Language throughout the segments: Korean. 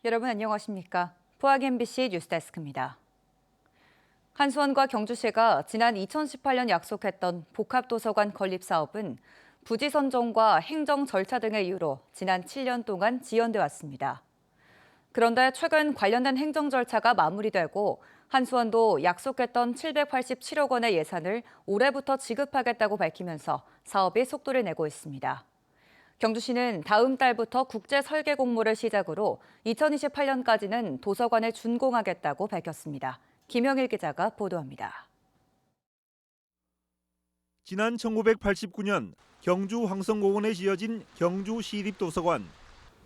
여러분 안녕하십니까? 포항 MBC 뉴스데스크입니다. 한수원과 경주시가 지난 2018년 약속했던 복합도서관 건립 사업은 부지 선정과 행정 절차 등의 이유로 지난 7년 동안 지연돼 왔습니다. 그런데 최근 관련된 행정 절차가 마무리되고 한수원도 약속했던 787억 원의 예산을 올해부터 지급하겠다고 밝히면서 사업이 속도를 내고 있습니다. 경주시는 다음 달부터 국제 설계 공모를 시작으로 2028년까지는 도서관을 준공하겠다고 밝혔습니다. 김영일 기자가 보도합니다. 지난 1989년 경주 황성공원에 지어진 경주시립도서관.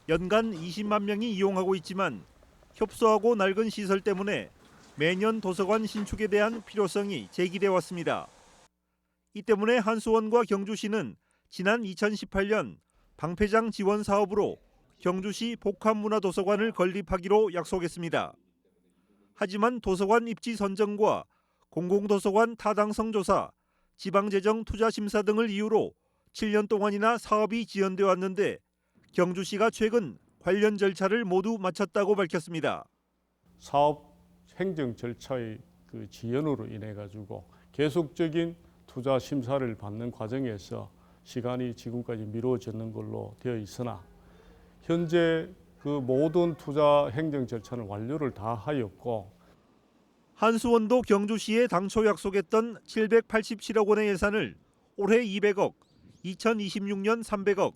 연간 20만 명이 이용하고 있지만 협소하고 낡은 시설 때문에 매년 도서관 신축에 대한 필요성이 제기돼 왔습니다. 이 때문에 한수원과 경주시는 지난 2018년 방패장 지원 사업으로 경주시 복합문화도서관을 건립하기로 약속했습니다. 하지만 도서관 입지 선정과 공공도서관 타당성 조사, 지방재정 투자 심사 등을 이유로 7년 동안이나 사업이 지연돼 왔는데 경주시가 최근 관련 절차를 모두 마쳤다고 밝혔습니다. 사업 행정 절차의 지연으로 인해 가지고 계속적인 투자 심사를 받는 과정에서 시간이 지금까지 미뤄지는 걸로 되어 있으나 현재 그 모든 투자 행정 절차는 완료를 다 하였고 한수원도 경주시에 당초 약속했던 787억 원의 예산을 올해 200억, 2026년 300억,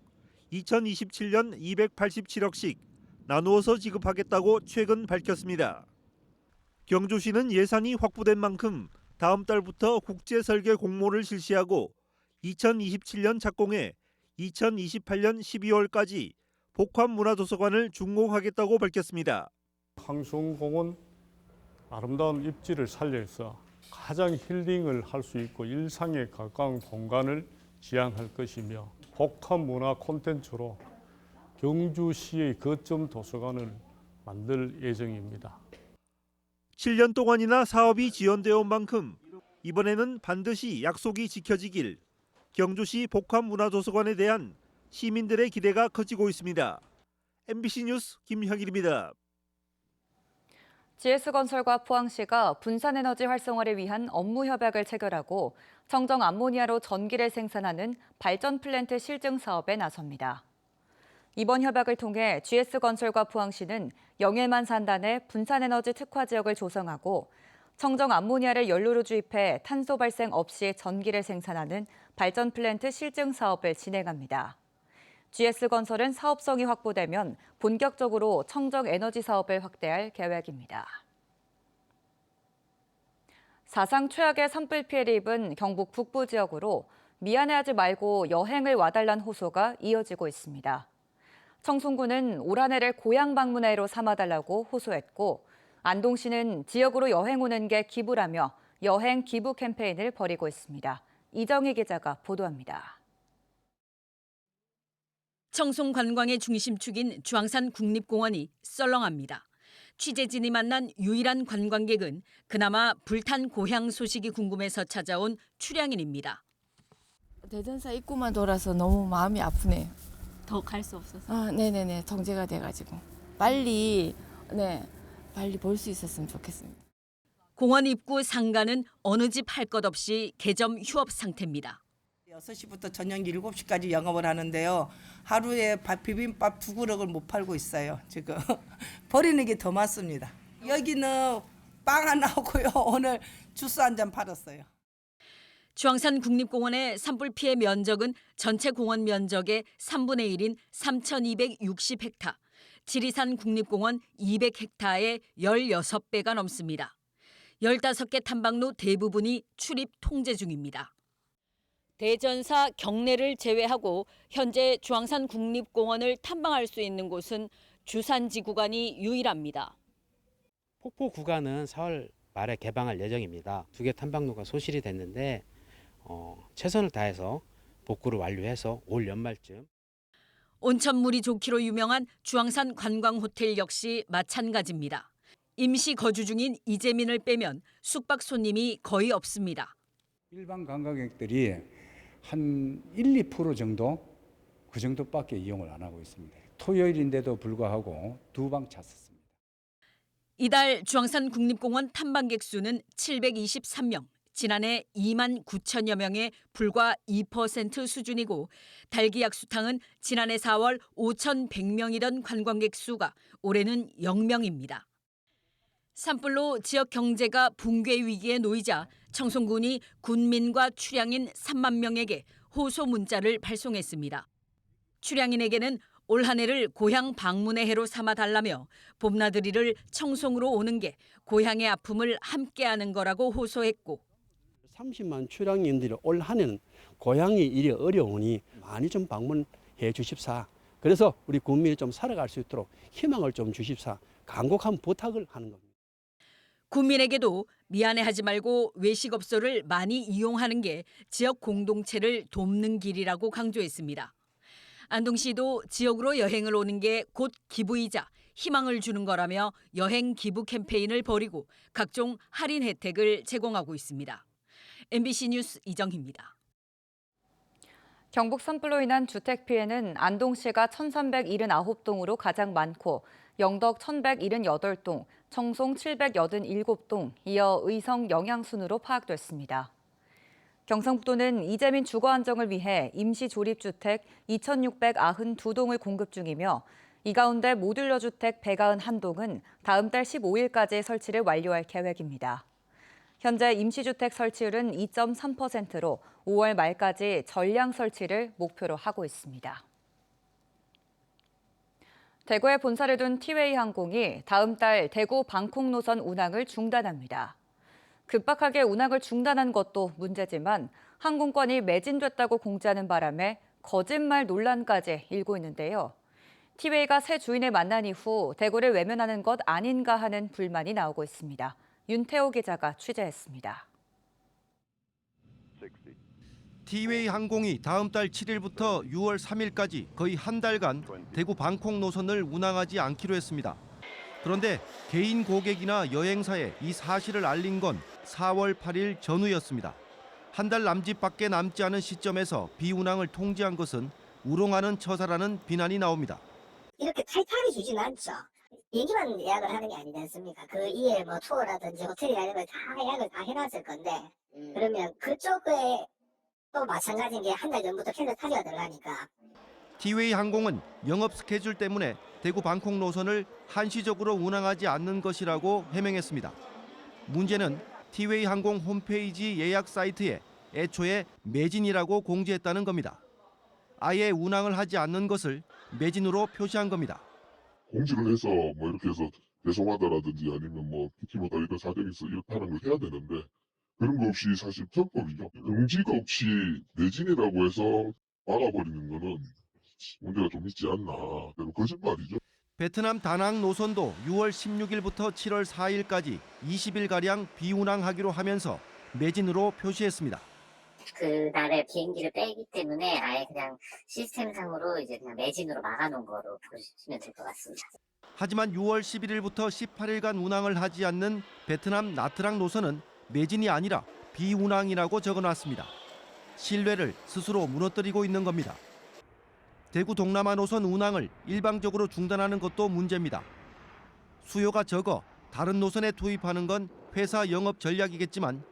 2027년 287억씩 나누어서 지급하겠다고 최근 밝혔습니다. 경주시는 예산이 확보된 만큼 다음 달부터 국제 설계 공모를 실시하고 2027년 착공해 2028년 12월까지 복합문화도서관을 준공하겠다고 밝혔습니다. 황성공원 아름다운 입지를 살려서 가장 힐링을 할 수 있고 일상에 가까운 공간을 지향할 것이며 복합문화 콘텐츠로 경주시의 거점 도서관을 만들 예정입니다. 7년 동안이나 사업이 지연되어 온 만큼 이번에는 반드시 약속이 지켜지길 경주시 복합문화도서관에 대한 시민들의 기대가 커지고 있습니다. MBC 뉴스 김형일입니다. GS건설과 포항시가 분산에너지 활성화를 위한 업무 협약을 체결하고 청정 암모니아로 전기를 생산하는 발전 플랜트 실증 사업에 나섭니다. 이번 협약을 통해 GS건설과 포항시는 영해만 산단에 분산에너지 특화 지역을 조성하고 청정 암모니아를 연료로 주입해 탄소 발생 없이 전기를 생산하는 발전 플랜트 실증 사업을 진행합니다. GS건설은 사업성이 확보되면 본격적으로 청정 에너지 사업을 확대할 계획입니다. 사상 최악의 산불 피해를 입은 경북 북부 지역으로 미안해하지 말고 여행을 와달란 호소가 이어지고 있습니다. 청송군은 올 한 해를 고향 방문해로 삼아달라고 호소했고 안동시는 지역으로 여행 오는 게 기부라며 여행 기부 캠페인을 벌이고 있습니다. 이정희 기자가 보도합니다. 청송 관광의 중심축인 주황산 국립공원이 썰렁합니다. 취재진이 만난 유일한 관광객은 그나마 불탄 고향 소식이 궁금해서 찾아온 출향인입니다. 대전사 입구만 돌아서 너무 마음이 아프네요. 더 갈 수 없어서. 네네네. 정제가 돼가지고 빨리 볼 수 있었으면 좋겠습니다. 공원 입구 상가는 어느 집 할 것 없이 개점 휴업 상태입니다. 6시부터 저녁 7시까지 영업을 하는데요. 하루에 비빔밥 2그릇을 못 팔고 있어요. 지금 버리는 게 더 많습니다. 여기는 빵 안 나오고요. 오늘 주스 한 잔 팔았어요. 주황산 국립공원의 산불 피해 면적은 전체 공원 면적의 3분의 1인 3,260헥타, 지리산 국립공원 200헥타의 16배가 넘습니다. 15개 탐방로 대부분이 출입 통제 중입니다. 대전사 경내를 제외하고 현재 주황산 국립공원을 탐방할 수 있는 곳은 주산지 구간이 유일합니다. 폭포 구간은 4월 말에 개방할 예정입니다. 2개 탐방로가 소실이 됐는데 최선을 다해서 복구를 완료해서 올 연말쯤. 온천물이 좋기로 유명한 주황산 관광호텔 역시 마찬가지입니다. 임시 거주 중인 이재민을 빼면 숙박 손님이 거의 없습니다. 일반 관광객들이 한 1, 2% 정도 그 정도밖에 이용을 안 하고 있습니다. 토요일인데도 불구하고 2방 찼었습니다. 이달 주황산 국립공원 탐방객 수는 723명, 지난해 2만 9천여 명의 불과 2% 수준이고 달기약수탕은 지난해 4월 5,100명이던 관광객 수가 올해는 0명입니다. 산불로 지역 경제가 붕괴 위기에 놓이자 청송군이 군민과 출향인 3만 명에게 호소 문자를 발송했습니다. 출향인에게는 올 한 해를 고향 방문의 해로 삼아달라며 봄나들이를 청송으로 오는 게 고향의 아픔을 함께하는 거라고 호소했고 30만 출향인들이 올 한 해는 고향이 이리 어려우니 많이 좀 방문해 주십사. 그래서 우리 국민이 좀 살아갈 수 있도록 희망을 좀 주십사. 간곡한 부탁을 하는 겁니다. 국민에게도 미안해하지 말고 외식업소를 많이 이용하는 게 지역 공동체를 돕는 길이라고 강조했습니다. 안동시도 지역으로 여행을 오는 게 곧 기부이자 희망을 주는 거라며 여행 기부 캠페인을 벌이고 각종 할인 혜택을 제공하고 있습니다. MBC 뉴스 이정희입니다. 경북 산불로 인한 주택 피해는 안동시가 1,379동으로 가장 많고 영덕 1,178동, 청송 787동, 이어 의성 영양순으로 파악됐습니다. 경상북도는 이재민 주거 안정을 위해 임시 조립주택 2,692동을 공급 중이며 이 가운데 모듈러 주택 191동은 다음 달 15일까지 설치를 완료할 계획입니다. 현재 임시주택 설치율은 2.3%로 5월 말까지 전량 설치를 목표로 하고 있습니다. 대구에 본사를 둔 티웨이 항공이 다음 달 대구 방콕 노선 운항을 중단합니다. 급박하게 운항을 중단한 것도 문제지만 항공권이 매진됐다고 공지하는 바람에 거짓말 논란까지 일고 있는데요. 티웨이가 새 주인을 만난 이후 대구를 외면하는 것 아닌가 하는 불만이 나오고 있습니다. 윤태호 기자가 취재했습니다. 티웨이 항공이 다음 달 7일부터 6월 3일까지 거의 한 달간 대구 방콕 노선을 운항하지 않기로 했습니다. 그런데 개인 고객이나 여행사에 이 사실을 알린 건 4월 8일 전후였습니다. 한 달 남짓밖에 남지 않은 시점에서 비운항을 통지한 것은 우롱하는 처사라는 비난이 나옵니다. 이렇게 타이트하게 주지는 않죠. 비행기만 예약을 하는 게 아니지 않습니까? 그 이에 뭐 투어라든지 호텔이라든지 다 예약을 다 해놨을 건데 그러면 그쪽에 또 마찬가지인 게 한 달 전부터 캔들 타지가 들어가니까. 티웨이 항공은 영업 스케줄 때문에 대구 방콕 노선을 한시적으로 운항하지 않는 것이라고 해명했습니다. 문제는 티웨이 항공 홈페이지 예약 사이트에 애초에 매진이라고 공지했다는 겁니다. 아예 운항을 하지 않는 것을 매진으로 표시한 겁니다. 공지를 해서 뭐 이렇게 해서 죄송하다라든지 아니면 뭐 특히 뭐 이런 사정이 있어 이렇다는 걸 해야 되는데 그런 거 없이 사실 불법이죠. 금지가 없이 매진이라고 해서 막아버리는 거는 문제가 좀 있지 않나. 거짓말이죠. 베트남 다낭 노선도 6월 16일부터 7월 4일까지 20일가량 비운항하기로 하면서 매진으로 표시했습니다. 그날에 비행기를 빼기 때문에 아예 그냥 시스템상으로 이제 그냥 매진으로 막아놓은 거로 보시면 될 것 같습니다. 하지만 6월 11일부터 18일간 운항을 하지 않는 베트남 나트랑 노선은 매진이 아니라 비운항이라고 적어놨습니다. 신뢰를 스스로 무너뜨리고 있는 겁니다. 대구 동남아 노선 운항을 일방적으로 중단하는 것도 문제입니다. 수요가 적어 다른 노선에 투입하는 건 회사 영업 전략이겠지만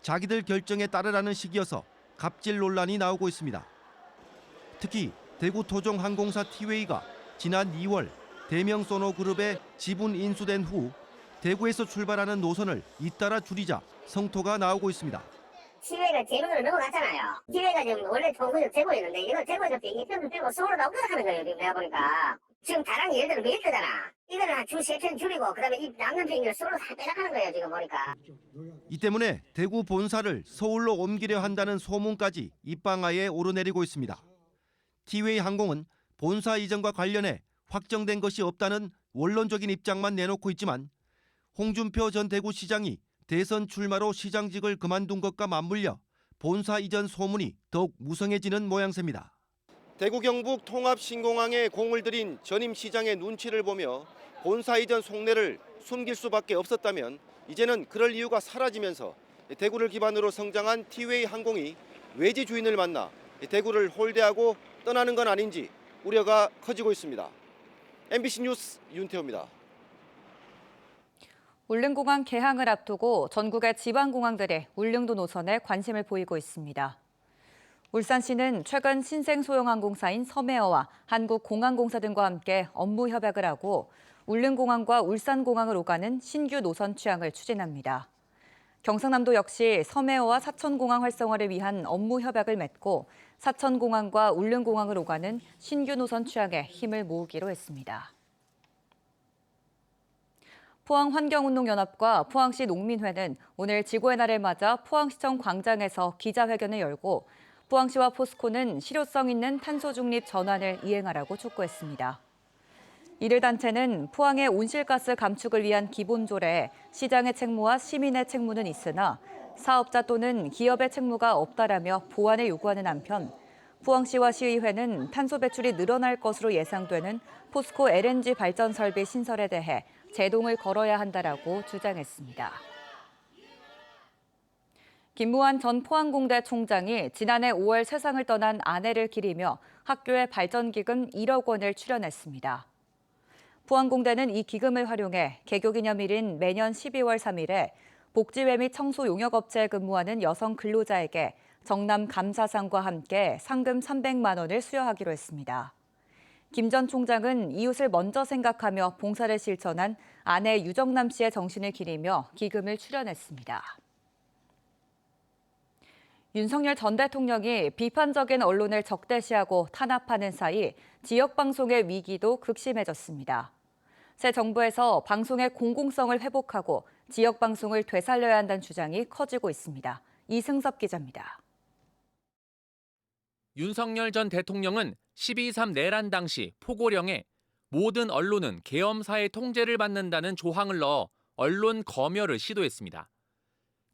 자기들 결정에 따르라는 식이어서 갑질 논란이 나오고 있습니다. 특히 대구 토종 항공사 티웨이가 지난 2월 대명소노 그룹에 지분 인수된 후 대구에서 출발하는 노선을 잇따라 줄이자 성토가 나오고 있습니다. 티웨이가 대구로 넘어갔잖아요. 티웨이가 지금 원래 통근역 되고 있는데 이거 대구에서 비행기표를 빼고 서울로 나오는 거예요. 지금 내가 보니까. 지금 다낭이 예를 들어 매일 뜨잖아. 이거는 한 주 3편 줄이고 그다음에 이 남는 비행기를 서울로 다 빼라가는 거예요. 지금 보니까. 이 때문에 대구 본사를 서울로 옮기려 한다는 소문까지 입방아에 오르내리고 있습니다. 티웨이 항공은 본사 이전과 관련해 확정된 것이 없다는 원론적인 입장만 내놓고 있지만 홍준표 전 대구시장이 대선 출마로 시장직을 그만둔 것과 맞물려 본사 이전 소문이 더욱 무성해지는 모양새입니다. 대구 경북 통합신공항에 공을 들인 전임 시장의 눈치를 보며 본사 이전 속내를 숨길 수밖에 없었다면 이제는 그럴 이유가 사라지면서 대구를 기반으로 성장한 티웨이 항공이 외지 주인을 만나 대구를 홀대하고 떠나는 건 아닌지 우려가 커지고 있습니다. MBC 뉴스 윤태호입니다. 울릉공항 개항을 앞두고 전국의 지방공항들이 울릉도 노선에 관심을 보이고 있습니다. 울산시는 최근 신생소형항공사인 섬에어와 한국공항공사 등과 함께 업무 협약을 하고 울릉공항과 울산공항을 오가는 신규 노선 취항을 추진합니다. 경상남도 역시 섬에어와 사천공항 활성화를 위한 업무 협약을 맺고 사천공항과 울릉공항을 오가는 신규 노선 취항에 힘을 모으기로 했습니다. 포항환경운동연합과 포항시 농민회는 오늘 지구의 날을 맞아 포항시청 광장에서 기자회견을 열고 포항시와 포스코는 실효성 있는 탄소 중립 전환을 이행하라고 촉구했습니다. 이를 단체는 포항의 온실가스 감축을 위한 기본조례에 시장의 책무와 시민의 책무는 있으나 사업자 또는 기업의 책무가 없다라며 보완을 요구하는 한편 포항시와 시의회는 탄소 배출이 늘어날 것으로 예상되는 포스코 LNG 발전 설비 신설에 대해 제동을 걸어야 한다라고 주장했습니다. 김무한 전 포항공대 총장이 지난해 5월 세상을 떠난 아내를 기리며 학교에 발전기금 1억 원을 출연했습니다. 포항공대는 이 기금을 활용해 개교기념일인 매년 12월 3일에 복지회 및 청소 용역업체에 근무하는 여성 근로자에게 정남 감사상과 함께 상금 300만 원을 수여하기로 했습니다. 김 전 총장은 이웃을 먼저 생각하며 봉사를 실천한 아내 유정남 씨의 정신을 기리며 기금을 출연했습니다. 윤석열 전 대통령이 비판적인 언론을 적대시하고 탄압하는 사이 지역 방송의 위기도 극심해졌습니다. 새 정부에서 방송의 공공성을 회복하고 지역 방송을 되살려야 한다는 주장이 커지고 있습니다. 이승섭 기자입니다. 윤석열 전 대통령은 12.3 내란 당시 포고령에 모든 언론은 계엄사의 통제를 받는다는 조항을 넣어 언론 검열을 시도했습니다.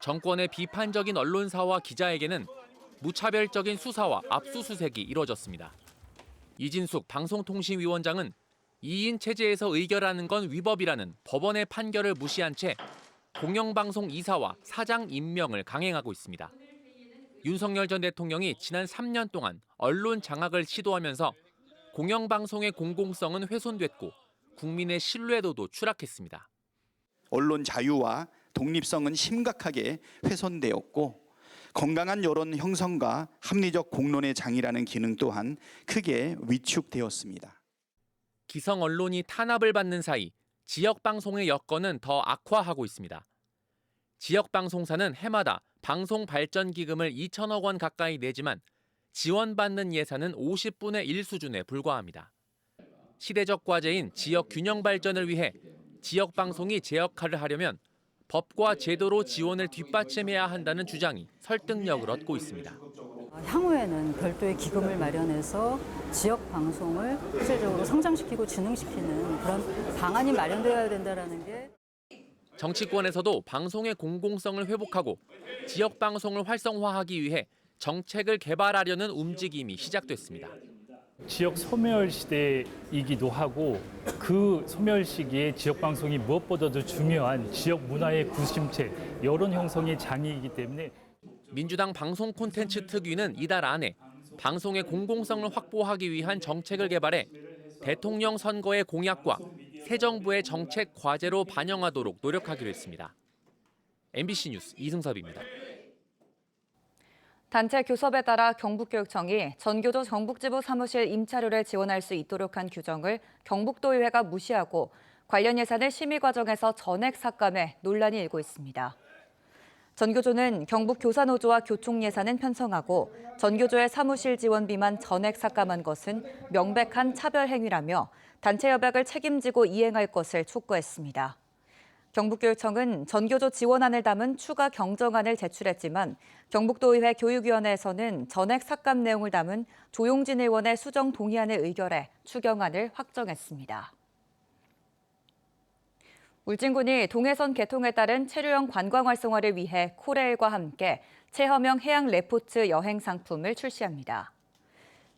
정권의 비판적인 언론사와 기자에게는 무차별적인 수사와 압수수색이 이뤄졌습니다. 이진숙 방송통신위원장은 2인 체제에서 의결하는 건 위법이라는 법원의 판결을 무시한 채 공영방송 이사와 사장 임명을 강행하고 있습니다. 윤석열 전 대통령이 지난 3년 동안 언론 장악을 시도하면서 공영방송의 공공성은 훼손됐고 국민의 신뢰도도 추락했습니다. 언론 자유와 독립성은 심각하게 훼손되었고 건강한 여론 형성과 합리적 공론의 장이라는 기능 또한 크게 위축되었습니다. 기성 언론이 탄압을 받는 사이 지역 방송의 여건은 더 악화하고 있습니다. 지역 방송사는 해마다 방송 발전 기금을 2천억 원 가까이 내지만 지원받는 예산은 50분의 1 수준에 불과합니다. 시대적 과제인 지역 균형 발전을 위해 지역 방송이 제 역할을 하려면 법과 제도로 지원을 뒷받침해야 한다는 주장이 설득력을 얻고 있습니다. 향후에는 별도의 기금을 마련해서 지역 방송을 구체적으로 성장시키고 진흥시키는 그런 방안이 마련되어야 된다는 게. 정치권에서도 방송의 공공성을 회복하고 지역 방송을 활성화하기 위해 정책을 개발하려는 움직임이 시작됐습니다. 지역 소멸 시대이기도 하고 그 소멸 시기에 지역 방송이 무엇보다도 중요한 지역 문화의 구심체, 여론 형성의 장이기 때문에 민주당 방송 콘텐츠 특위는 이달 안에 방송의 공공성을 확보하기 위한 정책을 개발해 대통령 선거의 공약과 새 정부의 정책 과제로 반영하도록 노력하기로 했습니다. MBC 뉴스 이승섭입니다. 단체 교섭에 따라 경북교육청이 전교조 경북지부 사무실 임차료를 지원할 수 있도록 한 규정을 경북도의회가 무시하고 관련 예산을 심의 과정에서 전액 삭감해 논란이 일고 있습니다. 전교조는 경북교사노조와 교총 예산은 편성하고 전교조의 사무실 지원비만 전액 삭감한 것은 명백한 차별 행위라며 단체 협약을 책임지고 이행할 것을 촉구했습니다. 경북교육청은 전교조 지원안을 담은 추가 경정안을 제출했지만 경북도의회 교육위원회에서는 전액 삭감 내용을 담은 조용진 의원의 수정 동의안을 의결해 추경안을 확정했습니다. 울진군이 동해선 개통에 따른 체류형 관광 활성화를 위해 코레일과 함께 체험형 해양 레포츠 여행 상품을 출시합니다.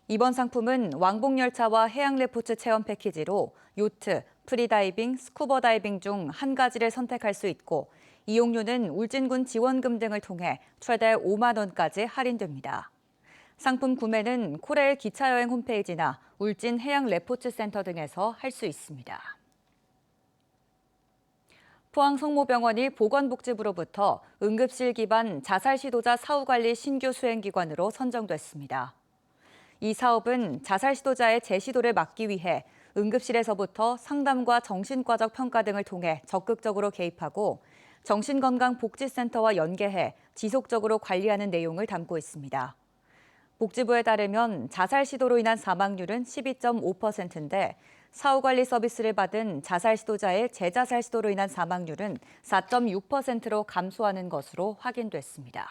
이번 상품은 왕복열차와 해양 레포츠 체험 패키지로 요트, 프리다이빙, 스쿠버 다이빙 중 한 가지를 선택할 수 있고 이용료는 울진군 지원금 등을 통해 최대 5만 원까지 할인됩니다. 상품 구매는 코레일 기차여행 홈페이지나 울진 해양 레포츠 센터 등에서 할 수 있습니다. 포항성모병원이 보건복지부로부터 응급실 기반 자살 시도자 사후관리 신규 수행기관으로 선정됐습니다. 이 사업은 자살 시도자의 재시도를 막기 위해 응급실에서부터 상담과 정신과적 평가 등을 통해 적극적으로 개입하고 정신건강복지센터와 연계해 지속적으로 관리하는 내용을 담고 있습니다. 복지부에 따르면 자살 시도로 인한 사망률은 12.5%인데 사후관리 서비스를 받은 자살 시도자의 재자살 시도로 인한 사망률은 4.6%로 감소하는 것으로 확인됐습니다.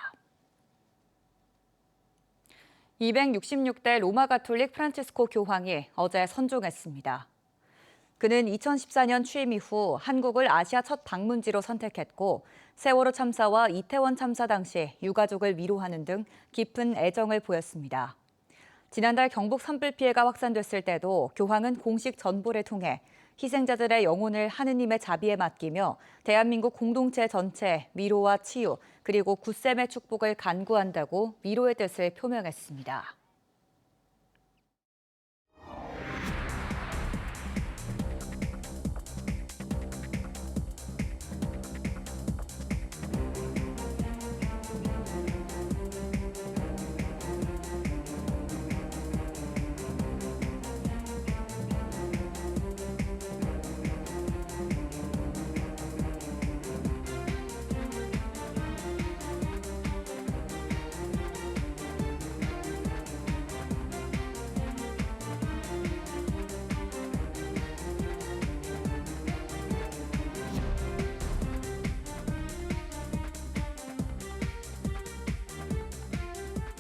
266대 로마 가톨릭 프란치스코 교황이 어제 선종했습니다. 그는 2014년 취임 이후 한국을 아시아 첫 방문지로 선택했고 세월호 참사와 이태원 참사 당시 유가족을 위로하는 등 깊은 애정을 보였습니다. 지난달 경북 산불 피해가 확산됐을 때도 교황은 공식 전보를 통해 희생자들의 영혼을 하느님의 자비에 맡기며 대한민국 공동체 전체에 위로와 치유 그리고 굳셈의 축복을 간구한다고 위로의 뜻을 표명했습니다.